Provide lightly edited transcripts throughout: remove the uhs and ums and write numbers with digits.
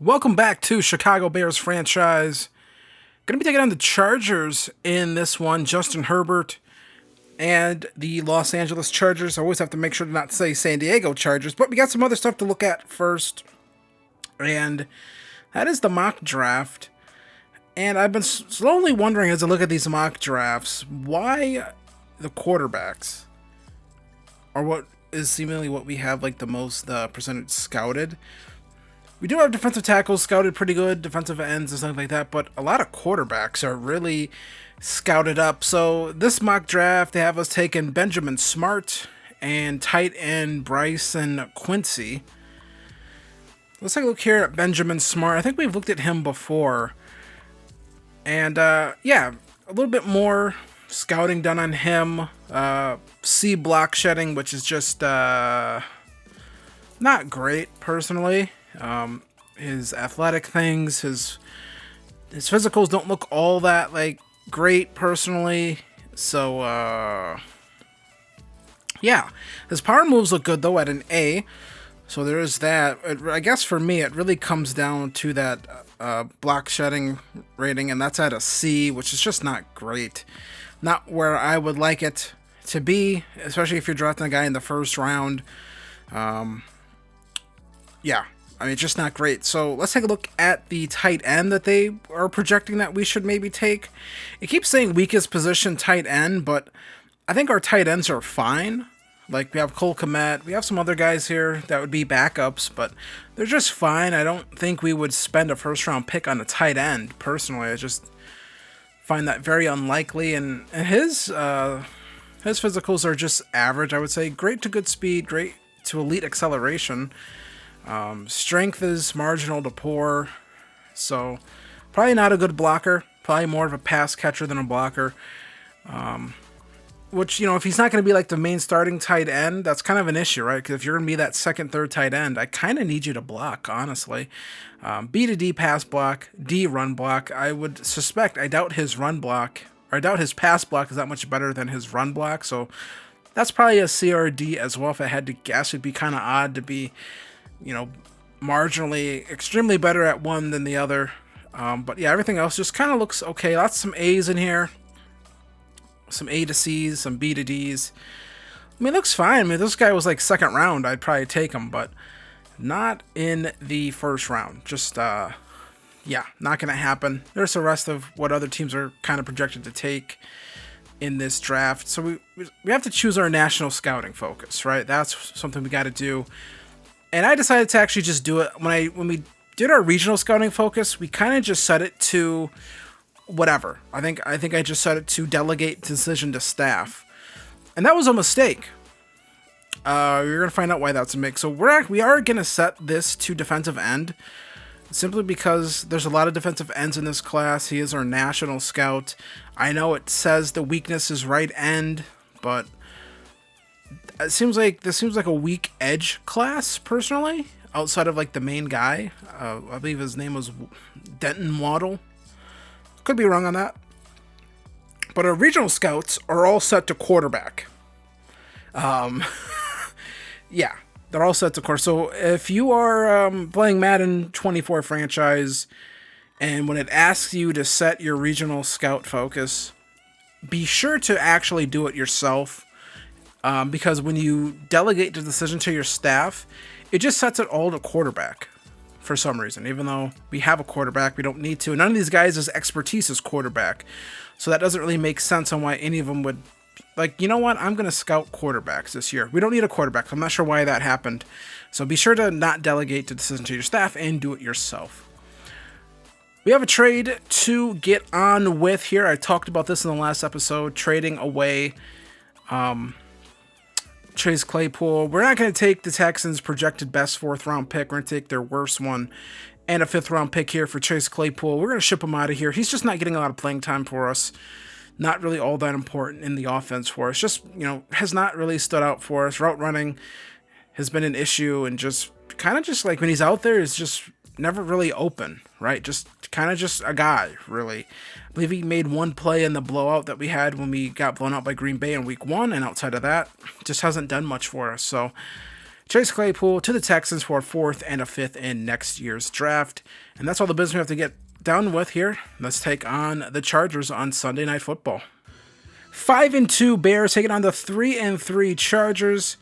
Welcome back to Chicago Bears franchise. Going to be taking on the Chargers in this one. Justin Herbert and the Los Angeles Chargers. I always have to make sure to not say San Diego Chargers, but we got some other stuff to look at first. And that is the mock draft. And I've been slowly wondering as I look at these mock drafts, why the quarterbacks are what is seemingly what we have like the most percentage scouted. We do have defensive tackles scouted pretty good, defensive ends and stuff like that, but a lot of quarterbacks are really scouted up. So this mock draft, they have us taking Benjamin Smart and tight end Bryson Quincy. Let's take a look here at Benjamin Smart. I think we've looked at him before. And yeah, a little bit more scouting done on him. C block shedding, which is just not great personally. His athletic things, his physicals don't look all that like great personally. So yeah, his power moves look good though at an A. So there is that. I guess for me, it really comes down to that block shedding rating, and that's at a C, which is just not great. Not where I would like it to be, especially if you're drafting a guy in the first round. Yeah. I mean, it's just not great. So let's take a look at the tight end that they are projecting that we should maybe take. It keeps saying weakest position tight end, but I think our tight ends are fine. Like, we have Cole Kmet. We have some other guys here that would be backups, but they're just fine. I don't think we would spend a first-round pick on a tight end, personally. I just find that very unlikely. And his physicals are just average, I would say. Great to good speed, great to elite acceleration. Strength is marginal to poor, so probably not a good blocker, probably more of a pass catcher than a blocker, which, you know, if he's not going to be like the main starting tight end, that's kind of an issue, right? Because if you're going to be that second, third tight end, I kind of need you to block, honestly. B to D pass block, D run block. I would suspect, I doubt his pass block is that much better than his run block, so that's probably a C or a D as well. If I had to guess, it'd be kind of odd to be, you know, marginally extremely better at one than the other. But yeah, everything else just kind of looks okay. Lots of some A's in here. Some A to C's, some B to D's. I mean, it looks fine. I mean, if this guy was like second round, I'd probably take him, but not in the first round. Just, yeah, not going to happen. There's the rest of what other teams are kind of projected to take in this draft. So we have to choose our national scouting focus, right? That's something we got to do. And I decided to actually just do it when we did our regional scouting focus. We kind of just set it to whatever. I think I just set it to delegate decision to staff, and that was a mistake. You're gonna find out why that's a mistake. So we are gonna set this to defensive end, simply because there's a lot of defensive ends in this class. He is our national scout. I know it says the weakness is right end, but this seems like a weak edge class, personally, outside of like the main guy. I believe his name was Denton Waddle. Could be wrong on that. But our regional scouts are all set to quarterback. Yeah, they're all set to quarterback. So if you are playing Madden 24 franchise, and when it asks you to set your regional scout focus, be sure to actually do it yourself. Because when you delegate the decision to your staff, it just sets it all to quarterback for some reason. Even though we have a quarterback, we don't need to. None of these guys' expertise is quarterback. So that doesn't really make sense on why any of them would, like, you know what, I'm going to scout quarterbacks this year. We don't need a quarterback. I'm not sure why that happened. So be sure to not delegate the decision to your staff and do it yourself. We have a trade to get on with here. I talked about this in the last episode, trading away Chase Claypool. We're not going to take the Texans' projected best fourth-round pick. We're going to take their worst one and a fifth-round pick here for Chase Claypool. We're going to ship him out of here. He's just not getting a lot of playing time for us. Not really all that important in the offense for us. Just, you know, has not really stood out for us. Route running has been an issue, and just kind of just like when he's out there is just never really open, right? Just kind of just a guy, really. I believe he made one play in the blowout that we had when we got blown out by Green Bay in week 1, and outside of that, just hasn't done much for us. So Chase Claypool to the Texans for a 4th and a 5th in next year's draft. And that's all the business we have to get done with here. Let's take on the Chargers on Sunday Night Football. 5-2 Bears taking on the 3-3 Chargers.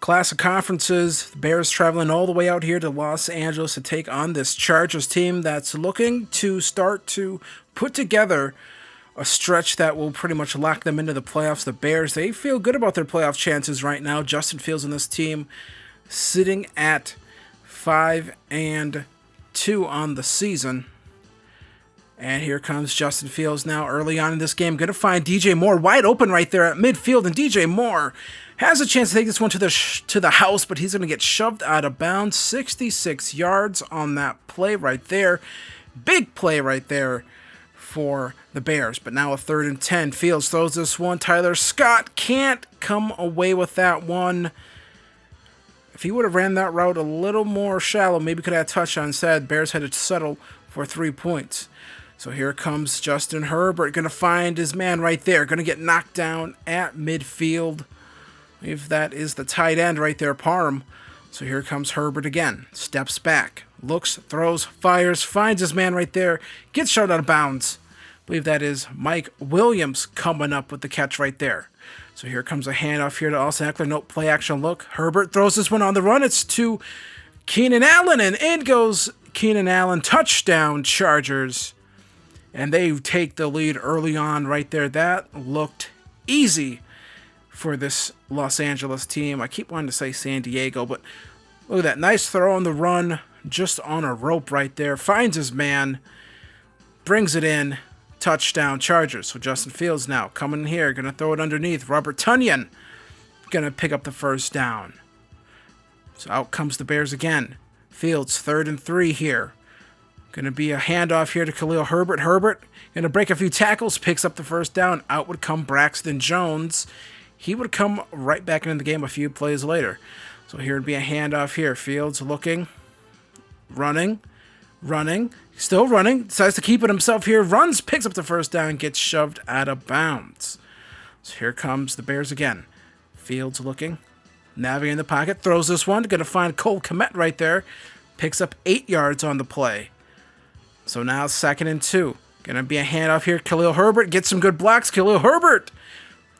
Classic conferences. The Bears traveling all the way out here to Los Angeles to take on this Chargers team that's looking to start to put together a stretch that will pretty much lock them into the playoffs. The Bears, they feel good about their playoff chances right now. Justin Fields and this team sitting at 5-2 on the season. And here comes Justin Fields now early on in this game. Going to find DJ Moore wide open right there at midfield. And DJ Moore has a chance to take this one to the house, but he's going to get shoved out of bounds. 66 yards on that play right there. Big play right there for the Bears. But now a 3rd and 10. Fields throws this one. Tyler Scott can't come away with that one. If he would have ran that route a little more shallow, maybe could have had a touchdown instead. Bears had to settle for 3 points. So here comes Justin Herbert, going to find his man right there. Going to get knocked down at midfield. If that is the tight end right there, Parham. So here comes Herbert again. Steps back, looks, throws, fires, finds his man right there. Gets shoved out of bounds. I believe that is Mike Williams coming up with the catch right there. So here comes a handoff here to Austin Eckler. Nope, play action look. Herbert throws this one on the run. It's to Keenan Allen, and in goes Keenan Allen. Touchdown, Chargers. And they take the lead early on right there. That looked easy for this Los Angeles team. I keep wanting to say San Diego, but look at that. Nice throw on the run, just on a rope right there. Finds his man, brings it in. Touchdown, Chargers. So Justin Fields now coming in here, going to throw it underneath. Robert Tonyan going to pick up the 1st down. So out comes the Bears again. Fields, 3rd and 3 here. Going to be a handoff here to Khalil Herbert. Herbert going to break a few tackles, picks up the 1st down. Out would come Braxton Jones. He would come right back into the game a few plays later. So here would be a handoff here. Fields looking, running, still running. Decides to keep it himself here. Runs, picks up the 1st down, gets shoved out of bounds. So here comes the Bears again. Fields looking, navigating the pocket, throws this one. Going to find Cole Kmet right there. Picks up 8 yards on the play. So now 2nd and 2. Going to be a handoff here. Khalil Herbert gets some good blocks. Khalil Herbert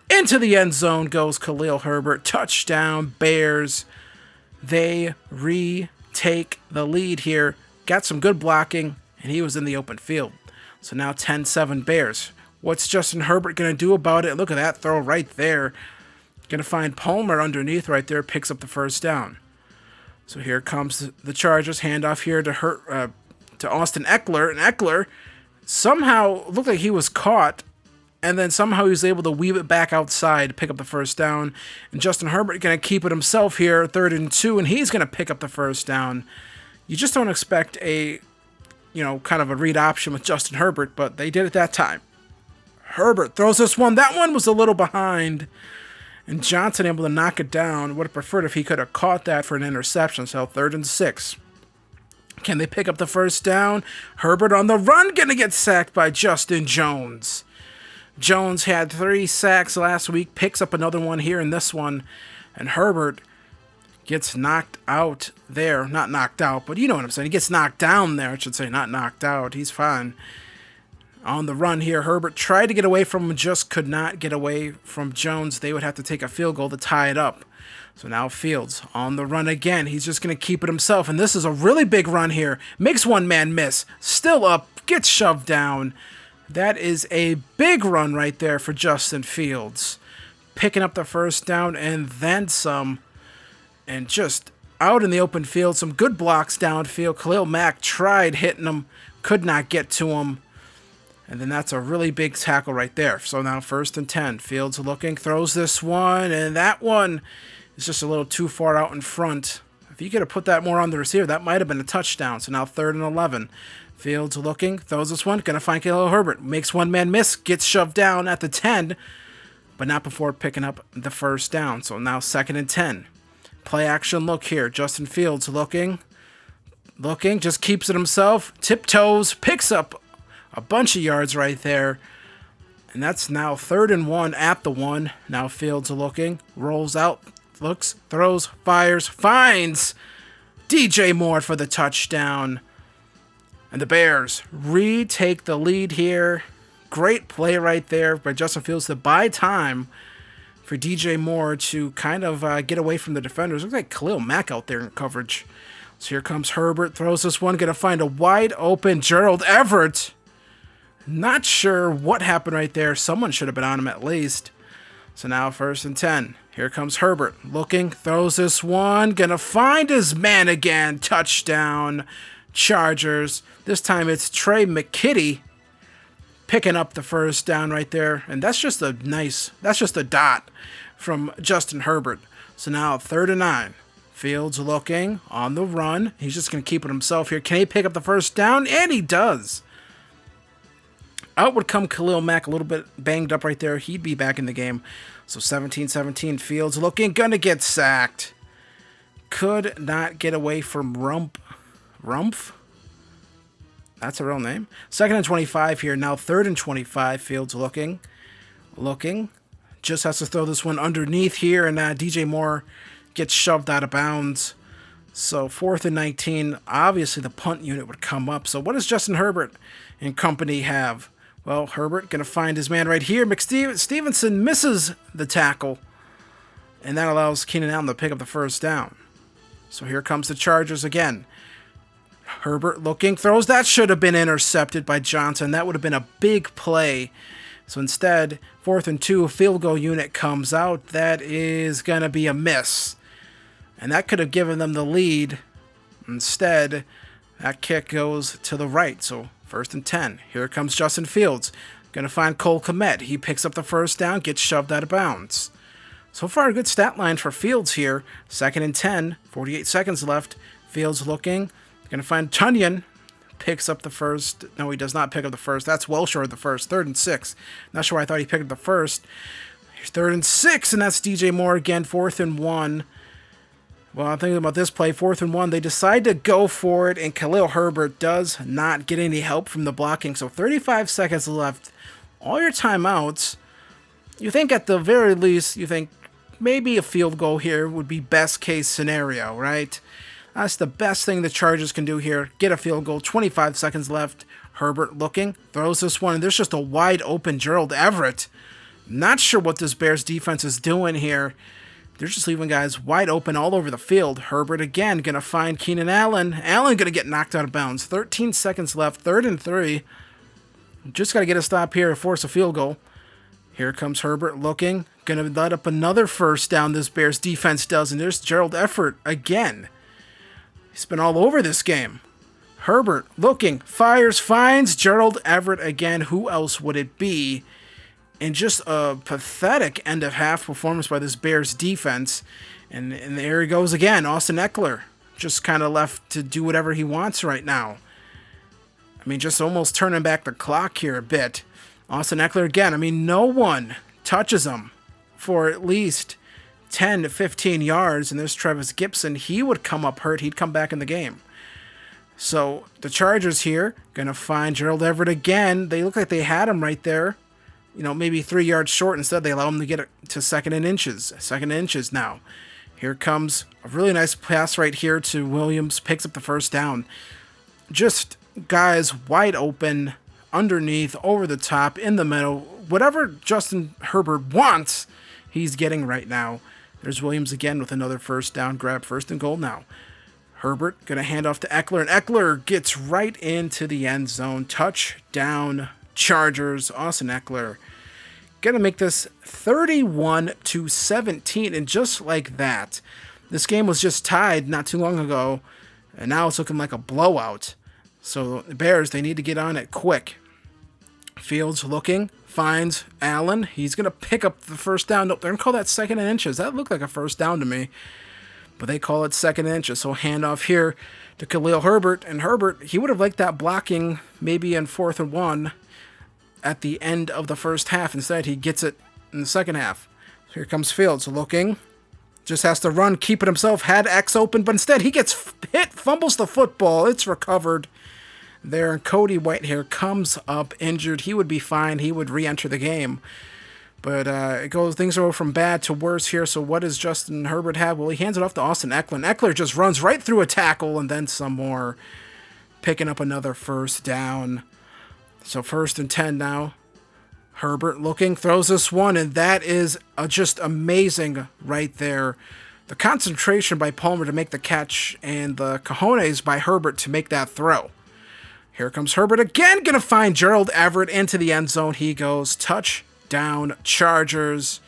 into the end zone goes Khalil Herbert. Touchdown, Bears. They retake the lead here. Got some good blocking, and he was in the open field. So now 10-7 Bears. What's Justin Herbert going to do about it? Look at that throw right there. Going to find Palmer underneath right there. Picks up the 1st down. So here comes the Chargers. Handoff here to Austin Eckler, and Eckler somehow looked like he was caught, and then somehow he was able to weave it back outside to pick up the 1st down. And Justin Herbert going to keep it himself here, 3rd and 2, and he's going to pick up the 1st down. You just don't expect a, kind of a read option with Justin Herbert, but they did it that time. Herbert throws this one. That one was a little behind, and Johnson able to knock it down. Would have preferred if he could have caught that for an interception, so 3rd and 6. Can they pick up the 1st down? Herbert on the run, going to get sacked by Justin Jones. Jones had 3 sacks last week, picks up another one here in this one, and Herbert gets knocked out there. Not knocked out, but you know what I'm saying. He gets knocked down there, I should say, not knocked out. He's fine. On the run here, Herbert tried to get away from him, just could not get away from Jones. They would have to take a field goal to tie it up. So now Fields on the run again. He's just going to keep it himself. And this is a really big run here. Makes one man miss. Still up. Gets shoved down. That is a big run right there for Justin Fields. Picking up the 1st down and then some. And just out in the open field. Some good blocks downfield. Khalil Mack tried hitting him. Could not get to him. And then that's a really big tackle right there. So now 1st and 10. Fields looking. Throws this one. And that one is just a little too far out in front. If you could have put that more on the receiver, that might have been a touchdown. So now 3rd and 11. Fields looking. Throws this one. Going to find Khalil Herbert. Makes one man miss. Gets shoved down at the 10. But not before picking up the 1st down. So now 2nd and 10. Play action look here. Justin Fields looking. Just keeps it himself. Tiptoes. Picks up a bunch of yards right there. And that's now 3rd and 1 at the 1. Now Fields looking. Rolls out. Herbert looks, throws, fires, finds DJ Moore for the touchdown. And the Bears retake the lead here. Great play right there by Justin Fields to buy time for DJ Moore to kind of get away from the defenders. Looks like Khalil Mack out there in coverage. So here comes Herbert, throws this one, going to find a wide open Gerald Everett. Not sure what happened right there. Someone should have been on him at least. So now 1st and 10. Here comes Herbert, looking, throws this one, going to find his man again. Touchdown, Chargers. This time it's Trey McKitty picking up the first down right there. And that's just a dot from Justin Herbert. So now 3rd and 9. Fields looking on the run. He's just going to keep it himself here. Can he pick up the first down? And he does. Out would come Khalil Mack, a little bit banged up right there. He'd be back in the game. So 17-17. Fields looking, going to get sacked. Could not get away from Rumpf? That's a real name. 2nd and 25 here. Now 3rd and 25. Fields looking. Just has to throw this one underneath here. And DJ Moore gets shoved out of bounds. So 4th and 19. Obviously the punt unit would come up. So what does Justin Herbert and company have? Well, Herbert going to find his man right here. Stevenson misses the tackle. And that allows Keenan Allen to pick up the first down. So here comes the Chargers again. Herbert looking, throws. That should have been intercepted by Johnson. That would have been a big play. So instead, 4th and 2, field goal unit comes out. That is going to be a miss. And that could have given them the lead. Instead, that kick goes to the right. So 1st and 10. Here comes Justin Fields. Going to find Cole Kmet. He picks up the first down, gets shoved out of bounds. So far, a good stat line for Fields here. 2nd and 10, 48 seconds left. Fields looking. Going to find Tunyon. Picks up the first. No, he does not pick up the first. That's well short of the first. 3rd and 6. Not sure why I thought he picked up the first. Here's 3rd and 6, and that's DJ Moore again. 4th and 1. Well, I'm thinking about this play. 4th and 1. They decide to go for it, and Khalil Herbert does not get any help from the blocking. So 35 seconds left. All your timeouts. You think at the very least, you think maybe a field goal here would be best case scenario, right? That's the best thing the Chargers can do here. Get a field goal. 25 seconds left. Herbert looking. Throws this one. And there's just a wide open Gerald Everett. Not sure what this Bears defense is doing here. They're just leaving guys wide open all over the field. Herbert again going to find Keenan Allen. Allen going to get knocked out of bounds. 13 seconds left. 3rd and 3. Just got to get a stop here and force a field goal. Here comes Herbert looking. Going to let up another first down, this Bears defense does. And there's Gerald Everett again. He's been all over this game. Herbert looking, fires, finds Gerald Everett again. Who else would it be? And just a pathetic end-of-half performance by this Bears defense. And there he goes again. Austin Eckler just kind of left to do whatever he wants right now. I mean, just almost turning back the clock here a bit. Austin Eckler again. I mean, no one touches him for at least 10 to 15 yards, and there's Travis Gibson. He would come up hurt. He'd come back in the game. So the Chargers here going to find Gerald Everett again. They look like they had him right there. You know, maybe 3 yards short. Instead, they allow him to get it to 2nd and inches. 2nd and inches now. Here comes a really nice pass right here to Williams. Picks up the first down. Just guys wide open, underneath, over the top, in the middle. Whatever Justin Herbert wants, he's getting right now. There's Williams again with another first down grab. 1st and goal now. Herbert going to hand off to Eckler, and Eckler gets right into the end zone. Touchdown, Chargers. Austin Eckler going to make this 31-17, and just like that, this game was just tied not too long ago, and now it's looking like a blowout. So the Bears, they need to get on it quick. Fields looking, finds Allen. He's going to pick up the first down. Nope, they're going to call that 2nd and inches. That looked like a first down to me. But they call it 2nd and inches. So handoff here to Khalil Herbert. And Herbert, he would have liked that blocking maybe in 4th and 1 at the end of the first half. Instead, he gets it in the second half. So here comes Fields looking. Just has to run, keep it himself. Had X open, but instead he gets hit, fumbles the football. It's recovered there. And Cody Whitehair comes up injured. He would be fine. He would re-enter the game. But things go from bad to worse here. So what does Justin Herbert have? Well, he hands it off to Austin Eckler. Eckler just runs right through a tackle and then some more, picking up another first down. So 1st and 10 now. Herbert looking, throws this one, and that is just amazing right there. The concentration by Palmer to make the catch and the cojones by Herbert to make that throw. Here comes Herbert again, going to find Gerald Everett into the end zone. He goes, touchdown Chargers.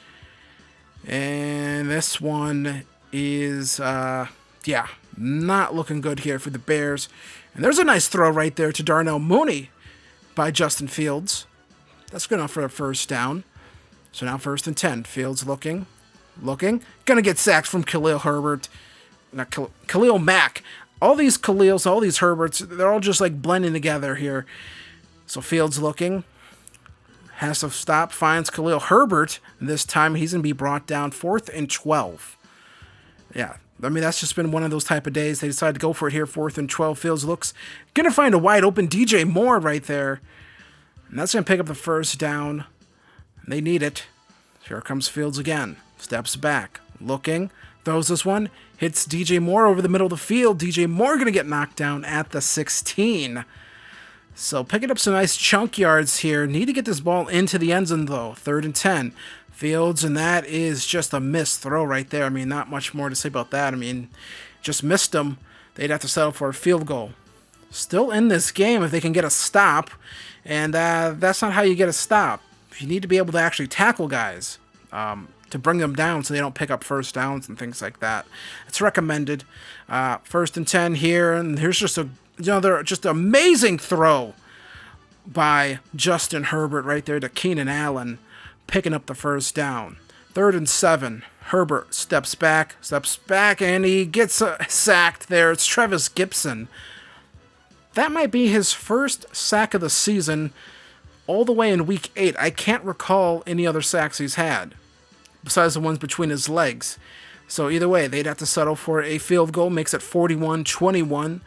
And this one is, not looking good here for the Bears. And there's a nice throw right there to Darnell Mooney by Justin Fields. That's good enough for a first down. So now 1st and 10. Fields looking. Gonna get sacked from Khalil Herbert. Not Khalil Mack. All these Khalils, all these Herberts, they're all just like blending together here. So Fields looking. Has to stop. Finds Khalil Herbert. And this time he's gonna be brought down 4th and 12. Yeah. I mean, that's just been one of those type of days. They decided to go for it here. 4th and 12. Fields looks. Gonna find a wide open DJ Moore right there. And that's going to pick up the first down. They need it. Here comes Fields again. Steps back. Looking. Throws this one. Hits DJ Moore over the middle of the field. DJ Moore going to get knocked down at the 16. So picking up some nice chunk yards here. Need to get this ball into the end zone, though. 3rd and 10. Fields, and that is just a missed throw right there. I mean, not much more to say about that. I mean, just missed them. They'd have to settle for a field goal. Still in this game if they can get a stop. And that's not how you get a stop. You need to be able to actually tackle guys to bring them down so they don't pick up first downs and things like that. It's recommended. 1st and 10 here, and here's just another just amazing throw by Justin Herbert right there to Keenan Allen, picking up the first down. 3rd and 7. Herbert steps back, and he gets sacked there. It's Travis Gibson. That might be his first sack of the season all the way in week 8. I can't recall any other sacks he's had besides the ones between his legs. So either way, they'd have to settle for a field goal. Makes it 41-21,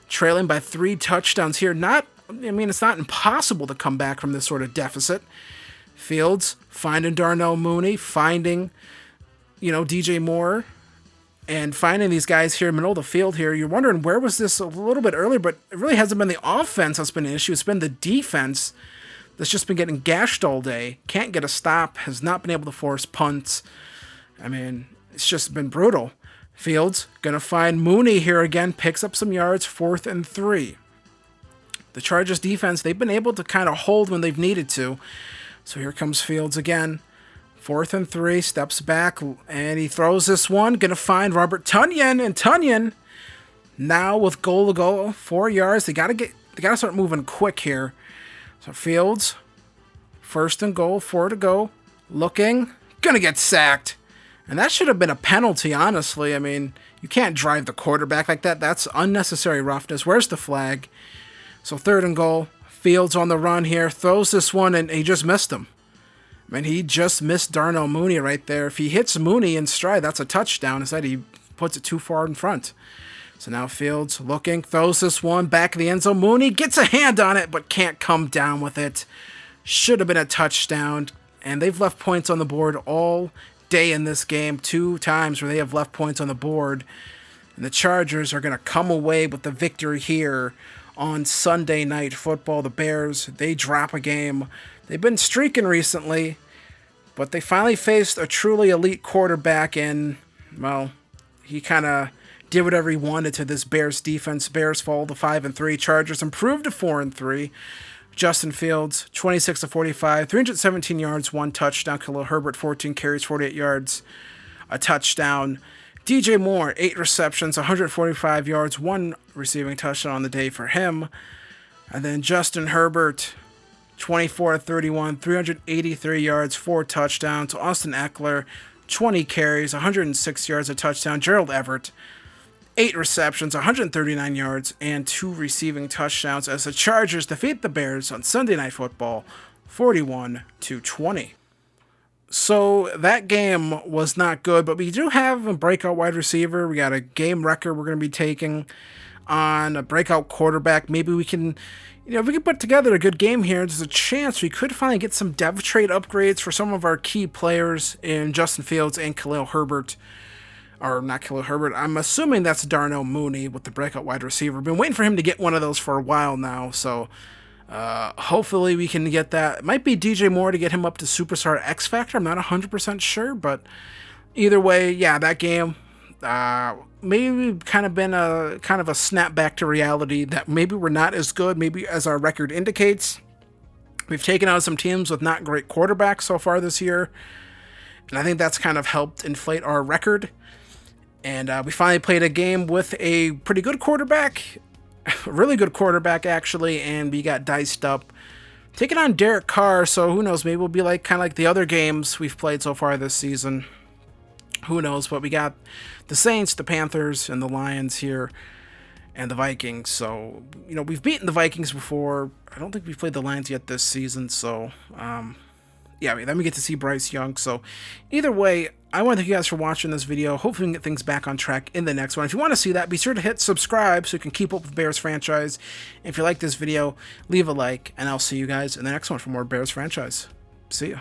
trailing by 3 touchdowns here. It's not impossible to come back from this sort of deficit. Fields finding Darnell Mooney, finding, DJ Moore, and finding these guys here in the middle of the field here. You're wondering, where was this a little bit earlier? But it really hasn't been the offense that's been an issue. It's been the defense that's just been getting gashed all day. Can't get a stop. Has not been able to force punts. I mean, it's just been brutal. Fields going to find Mooney here again. Picks up some yards. 4th and 3. The Chargers defense, they've been able to kind of hold when they've needed to. So here comes Fields again. 4th and 3, steps back, and he throws this one. Going to find Robert Tonyan, and Tonyan now with goal to go, 4 yards. They got to start moving quick here. So Fields, 1st and goal, 4 to go, looking, going to get sacked. And that should have been a penalty, honestly. I mean, you can't drive the quarterback like that. That's unnecessary roughness. Where's the flag? So 3rd and goal, Fields on the run here, throws this one, and he just missed him. I mean, he just missed Darnell Mooney right there. If he hits Mooney in stride, that's a touchdown. Instead, he puts it too far in front. So now Fields looking, throws this one back in the end zone. Mooney gets a hand on it, but can't come down with it. Should have been a touchdown. And they've left points on the board all day in this game. 2 times where they have left points on the board. And the Chargers are going to come away with the victory here on Sunday Night Football. The Bears, they drop a game. They've been streaking recently, but they finally faced a truly elite quarterback, and, well, he kind of did whatever he wanted to this Bears defense. Bears fall to 5-3. Chargers improved to 4-3. Justin Fields, 26-45, 317 yards, 1 touchdown. Khalil Herbert, 14 carries, 48 yards, a touchdown. DJ Moore, 8 receptions, 145 yards, 1 receiving touchdown on the day for him. And then Justin Herbert, 24-31, 383 yards, 4 touchdowns. Austin Eckler, 20 carries, 106 yards, a touchdown. Gerald Everett, 8 receptions, 139 yards, and 2 receiving touchdowns as the Chargers defeat the Bears on Sunday Night Football, 41-20. So that game was not good, but we do have a breakout wide receiver. We got a game record we're going to be taking. on a breakout quarterback. Maybe we can, if we can put together a good game here, there's a chance we could finally get some dev trade upgrades for some of our key players in Justin Fields and Khalil Herbert. Or not Khalil Herbert. I'm assuming that's Darnell Mooney with the breakout wide receiver. Been waiting for him to get one of those for a while now, so hopefully we can get that. It might be DJ Moore to get him up to Superstar X Factor. I'm not 100% sure, but either way, yeah, that game maybe kind of been a snap back to reality that maybe we're not as good, maybe as our record indicates. We've taken out some teams with not great quarterbacks so far this year, and I think that's kind of helped inflate our record. And we finally played a game with a pretty good quarterback, a really good quarterback actually, and we got diced up. Taking on Derek Carr, so who knows, maybe we'll be like kind of like the other games we've played so far this season. Who knows, but we got the Saints, the Panthers, and the Lions here, and the Vikings. So, we've beaten the Vikings before. I don't think we've played the Lions yet this season, so yeah, then we get to see Bryce Young. So either way, I want to thank you guys for watching this video. Hopefully we can get things back on track in the next one. If you want to see that, be sure to hit subscribe so you can keep up with Bears franchise. If you like this video, leave a like, and I'll see you guys in the next one for more Bears franchise. See ya.